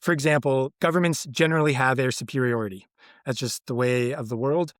A: For example, governments generally have air superiority. That's just the way of the world.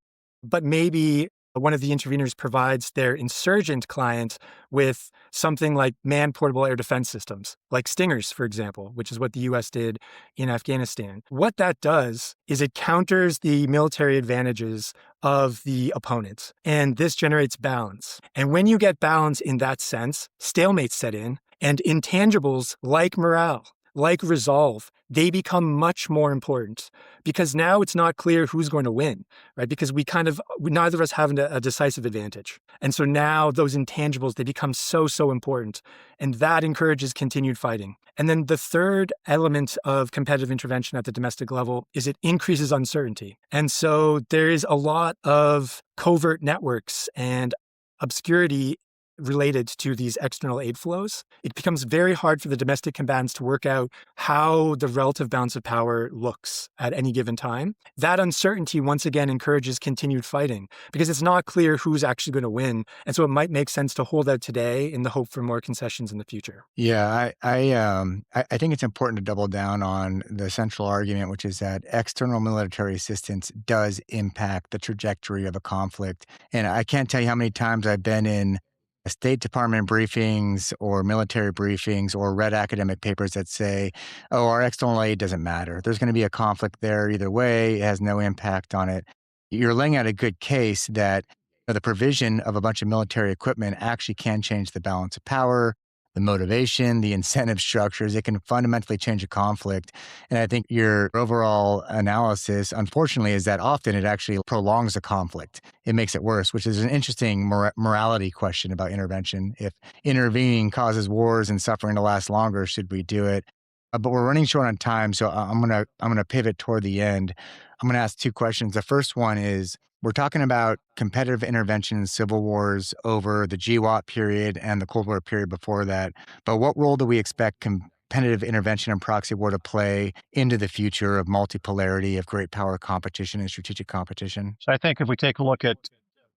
A: But maybe one of the interveners provides their insurgent client with something like manned portable air defense systems, like Stingers, for example, which is what the US did in Afghanistan. What that does is it counters the military advantages of the opponent, and this generates balance. And when you get balance in that sense, stalemates set in, and intangibles like morale, like resolve, they become much more important, because now it's not clear who's going to win, right? Because neither of us have a decisive advantage. And so now those intangibles, they become so important, and that encourages continued fighting. And then the third element of competitive intervention at the domestic level is it increases uncertainty. And so there is a lot of covert networks and obscurity related to these external aid flows. It becomes very hard for the domestic combatants to work out how the relative balance of power looks at any given time. That uncertainty, once again, encourages continued fighting, because it's not clear who's actually going to win. And so it might make sense to hold out today in the hope for more concessions in the future.
C: Yeah, I think it's important to double down on the central argument, which is that external military assistance does impact the trajectory of a conflict. And I can't tell you how many times I've been in State Department briefings or military briefings or read academic papers that say, oh, our external aid doesn't matter. There's going to be a conflict there either way. It has no impact on it. You're laying out a good case that the provision of a bunch of military equipment actually can change the balance of power, the motivation, the incentive structures. It can fundamentally change a conflict. And I think your overall analysis, unfortunately, is that often it actually prolongs a conflict. It makes it worse, which is an interesting morality question about intervention. If intervening causes wars and suffering to last longer, should we do it? But we're running short on time, so I'm gonna pivot toward the end. I'm gonna ask two questions. The first one is, we're talking about competitive intervention in civil wars over the GWOT period and the Cold War period before that. But what role do we expect competitive intervention and proxy war to play into the future of multipolarity, of great power competition and strategic competition?
B: So I think if we take a look at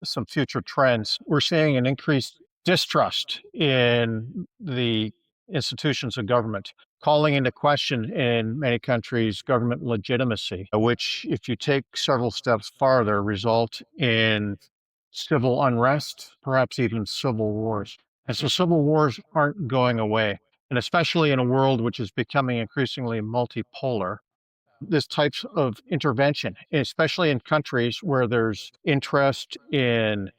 B: some future trends, we're seeing an increased distrust in the institutions of government, calling into question in many countries government legitimacy, which, if you take several steps farther, result in civil unrest, perhaps even civil wars. And so civil wars aren't going away. And especially in a world which is becoming increasingly multipolar, this types of intervention, especially in countries where there's interest in,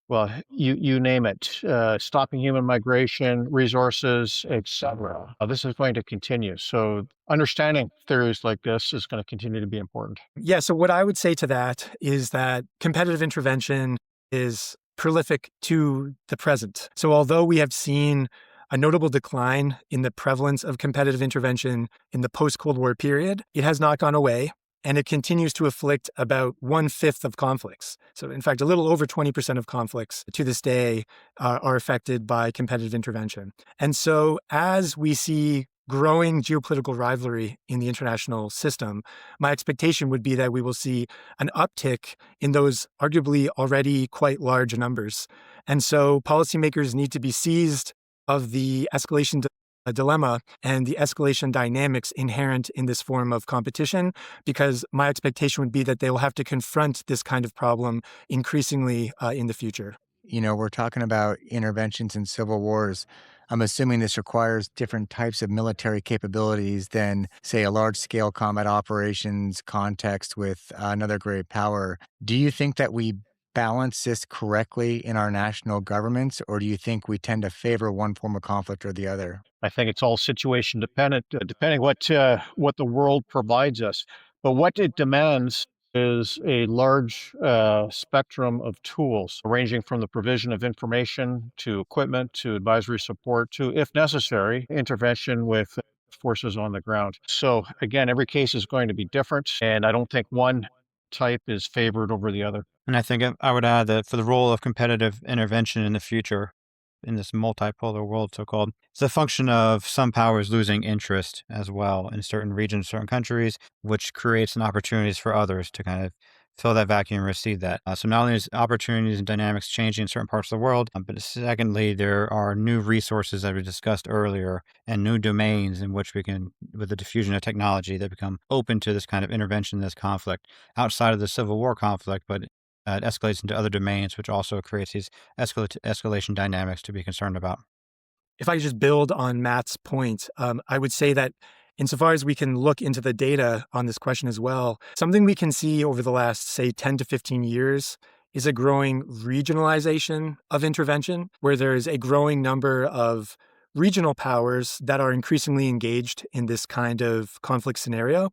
B: well, you name it, stopping human migration, resources, etc. This is going to continue. So understanding theories like this is going to continue to be important.
A: Yeah, so what I would say to that is that competitive intervention is prolific to the present. So although we have seen a notable decline in the prevalence of competitive intervention in the post-Cold War period, it has not gone away, and it continues to afflict about 1/5 of conflicts. So in fact, a little over 20% of conflicts to this day are affected by competitive intervention. And so as we see growing geopolitical rivalry in the international system, my expectation would be that we will see an uptick in those arguably already quite large numbers. And so policymakers need to be seized of the escalation dilemma and the escalation dynamics inherent in this form of competition, because my expectation would be that they will have to confront this kind of problem increasingly in the future.
C: We're talking about interventions in civil wars. I'm assuming this requires different types of military capabilities than, say, a large scale combat operations context with another great power. Do you think that we balance this correctly in our national governments, or do you think we tend to favor one form of conflict or the other?
B: I think it's all situation dependent, depending what the world provides us. But what it demands is a large spectrum of tools, ranging from the provision of information to equipment to advisory support to, if necessary, intervention with forces on the ground. So again, every case is going to be different, and I don't think one type is favored over the other.
D: And I think I would add that for the role of competitive intervention in the future, in this multipolar world, so called, it's a function of some powers losing interest as well in certain regions, certain countries, which creates an opportunities for others to kind of fill that vacuum and receive that. So not only is opportunities and dynamics changing in certain parts of the world, but secondly, there are new resources that we discussed earlier and new domains in which we can, with the diffusion of technology, that become open to this kind of intervention, this conflict outside of the Civil War conflict, but it escalates into other domains, which also creates these escalation dynamics to be concerned about.
A: If I could just build on Matt's point, I would say that insofar as we can look into the data on this question as well, something we can see over the last, say, 10 to 15 years is a growing regionalization of intervention, where there's a growing number of regional powers that are increasingly engaged in this kind of conflict scenario.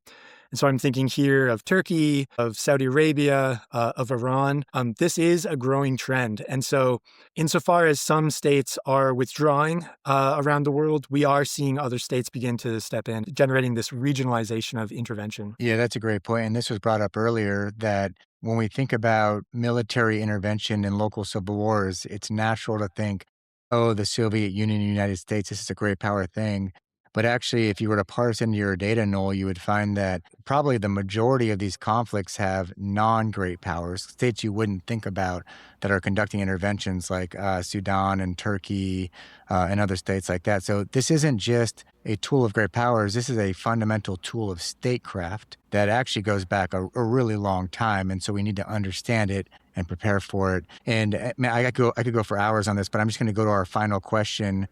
A: And so I'm thinking here of Turkey, of Saudi Arabia, of Iran. This is a growing trend. And so insofar as some states are withdrawing around the world, we are seeing other states begin to step in, generating this regionalization of intervention.
C: Yeah, that's a great point. And this was brought up earlier that when we think about military intervention in local civil wars, it's natural to think, oh, the Soviet Union and the United States, this is a great power thing. But actually, if you were to parse into your data, Noel, you would find that probably the majority of these conflicts have non-great powers, states you wouldn't think about that are conducting interventions like Sudan and Turkey and other states like that. So this isn't just a tool of great powers. This is a fundamental tool of statecraft that actually goes back a really long time. And so we need to understand it and prepare for it. And I could go for hours on this, but I'm just going to go to our final question.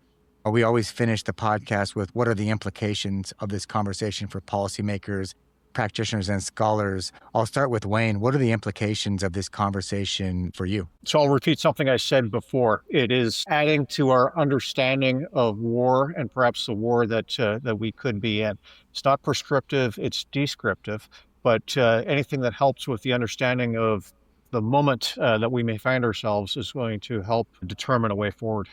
C: We always finish the podcast with what are the implications of this conversation for policymakers, practitioners, and scholars. I'll start with Wayne. What are the implications of this conversation for you?
B: So I'll repeat something I said before. It is adding to our understanding of war and perhaps the war that we could be in. It's not prescriptive, it's descriptive, but anything that helps with the understanding of the moment that we may find ourselves is going to help determine a way forward.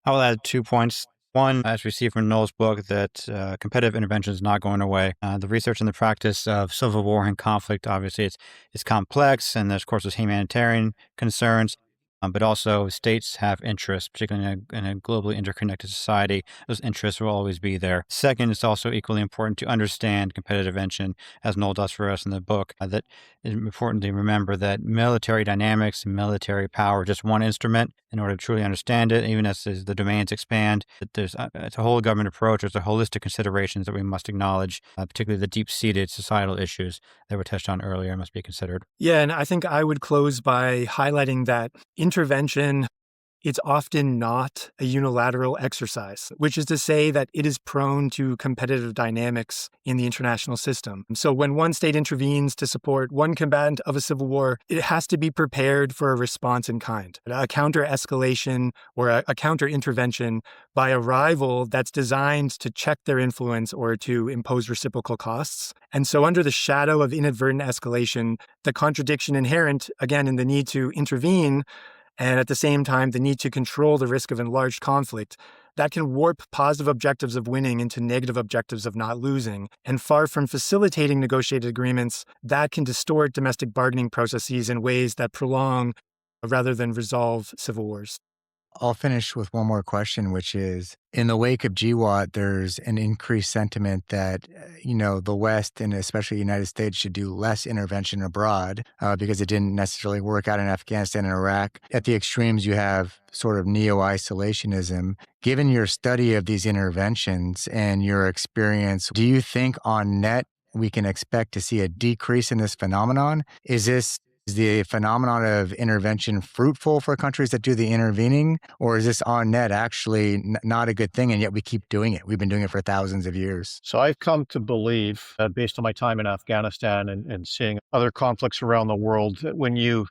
D: I will add 2 points. One, as we see from Noel's book, that competitive intervention is not going away. The research and the practice of civil war and conflict, obviously, it's complex, and there's, of course, there's humanitarian concerns. But also states have interests, particularly in a globally interconnected society. Those interests will always be there. Second, it's also equally important to understand competitive tension, as Noel does for us in the book, that it's important to remember that military dynamics and military power are just one instrument. In order to truly understand it, even as the domains expand, that it's a whole government approach. There's a holistic considerations that we must acknowledge, particularly the deep-seated societal issues that were touched on earlier must be considered.
A: Yeah, and I think I would close by highlighting that intervention, it's often not a unilateral exercise, which is to say that it is prone to competitive dynamics in the international system. So when one state intervenes to support one combatant of a civil war, it has to be prepared for a response in kind, a counter-escalation or a counter-intervention by a rival that's designed to check their influence or to impose reciprocal costs. And so under the shadow of inadvertent escalation, the contradiction inherent, again, in the need to intervene and at the same time, the need to control the risk of enlarged conflict, that can warp positive objectives of winning into negative objectives of not losing. And far from facilitating negotiated agreements, that can distort domestic bargaining processes in ways that prolong rather than resolve civil wars.
C: I'll finish with one more question, which is, in the wake of GWOT, there's an increased sentiment that, the West and especially the United States should do less intervention abroad because it didn't necessarily work out in Afghanistan and Iraq. At the extremes, you have sort of neo-isolationism. Given your study of these interventions and your experience, do you think on net we can expect to see a decrease in this phenomenon? Is the phenomenon of intervention fruitful for countries that do the intervening, or is this on net actually not a good thing, and yet we keep doing it? We've been doing it for thousands of years.
B: So I've come to believe, based on my time in Afghanistan and seeing other conflicts around the world, that when you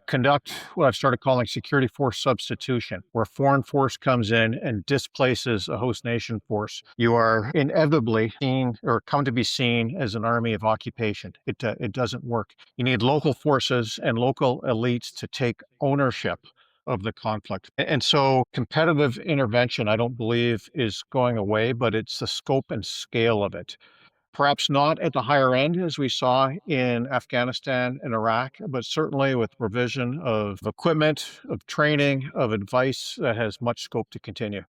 B: conduct what I've started calling security force substitution, where a foreign force comes in and displaces a host nation force, you are inevitably seen or come to be seen as an army of occupation. It doesn't work. You need local forces and local elites to take ownership of the conflict. And so competitive intervention, I don't believe, is going away, but it's the scope and scale of it. Perhaps not at the higher end as we saw in Afghanistan and Iraq, but certainly with provision of equipment, of training, of advice that has much scope to continue.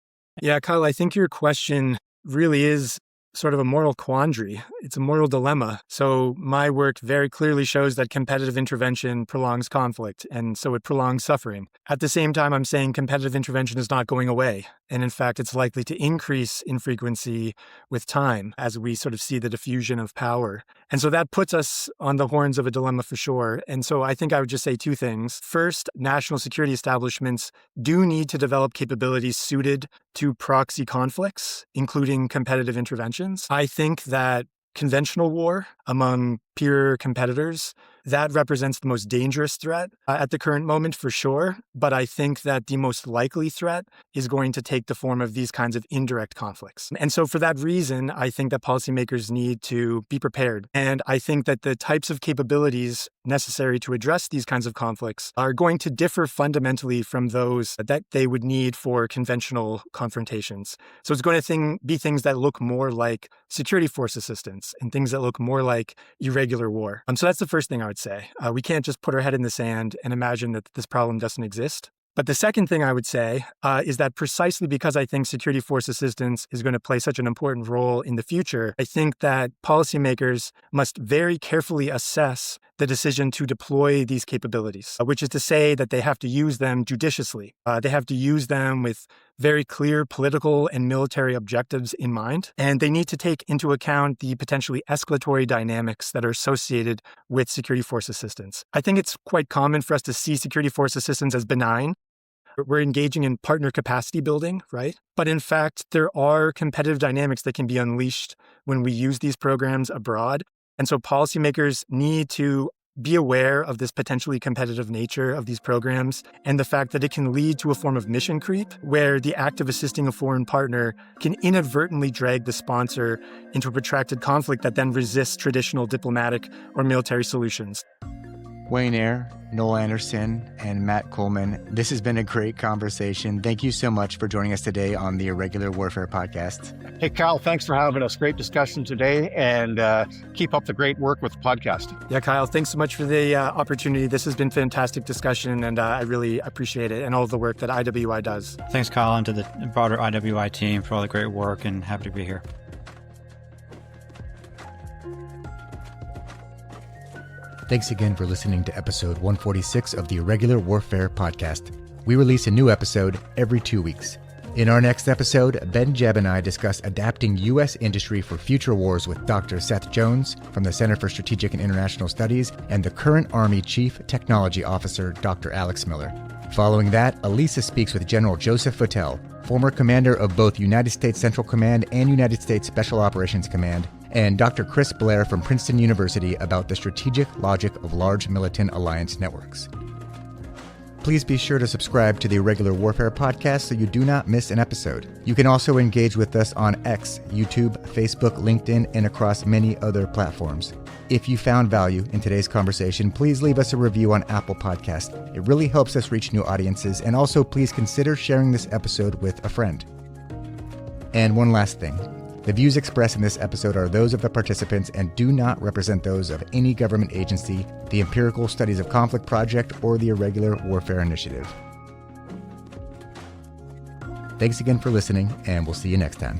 A: Yeah, Kyle, I think your question really is sort of a moral quandary. It's a moral dilemma. So my work very clearly shows that competitive intervention prolongs conflict, and so it prolongs suffering. At the same time, I'm saying competitive intervention is not going away. And in fact, it's likely to increase in frequency with time as we sort of see the diffusion of power. And so that puts us on the horns of a dilemma for sure. And so I think I would just say two things. First, national security establishments do need to develop capabilities suited to proxy conflicts, including competitive interventions. I think that conventional war among peer competitors, that represents the most dangerous threat at the current moment for sure. But I think that the most likely threat is going to take the form of these kinds of indirect conflicts. And so for that reason, I think that policymakers need to be prepared. And I think that the types of capabilities necessary to address these kinds of conflicts are going to differ fundamentally from those that they would need for conventional confrontations. So it's going to be things that look more like security force assistance and things that look more like irregular war. So that's the first thing I would say. We can't just put our head in the sand and imagine that this problem doesn't exist. But the second thing I would say is that precisely because I think security force assistance is going to play such an important role in the future, I think that policymakers must very carefully assess the decision to deploy these capabilities, which is to say that they have to use them judiciously. They have to use them with very clear political and military objectives in mind, and they need to take into account the potentially escalatory dynamics that are associated with security force assistance. I think it's quite common for us to see security force assistance as benign. We're engaging in partner capacity building, right? But in fact, there are competitive dynamics that can be unleashed when we use these programs abroad. And so policymakers need to be aware of this potentially competitive nature of these programs and the fact that it can lead to a form of mission creep where the act of assisting a foreign partner can inadvertently drag the sponsor into a protracted conflict that then resists traditional diplomatic or military solutions.
C: Wayne Eyre, Noel Anderson, and Matt Kuhlman, this has been a great conversation. Thank you so much for joining us today on the Irregular Warfare Podcast.
B: Hey, Kyle, thanks for having us. Great discussion today, and keep up the great work with the podcast.
A: Yeah, Kyle, thanks so much for the opportunity. This has been fantastic discussion, and I really appreciate it and all of the work that IWI does.
D: Thanks, Kyle, and to the broader IWI team for all the great work, and happy to be here.
C: Thanks again for listening to episode 146 of the Irregular Warfare Podcast. We release a new episode every 2 weeks. In our next episode, Ben Jebb and I discuss adapting U.S. industry for future wars with Dr. Seth Jones from the Center for Strategic and International Studies and the current Army Chief Technology Officer, Dr. Alex Miller. Following that, Elisa speaks with General Joseph Votel, former commander of both United States Central Command and United States Special Operations Command, and Dr. Chris Blair from Princeton University about the strategic logic of large militant alliance networks. Please be sure to subscribe to the Irregular Warfare Podcast so you do not miss an episode. You can also engage with us on X, YouTube, Facebook, LinkedIn, and across many other platforms. If you found value in today's conversation, please leave us a review on Apple Podcasts. It really helps us reach new audiences, and also please consider sharing this episode with a friend. And one last thing. The views expressed in this episode are those of the participants and do not represent those of any government agency, the Empirical Studies of Conflict Project, or the Irregular Warfare Initiative. Thanks again for listening, and we'll see you next time.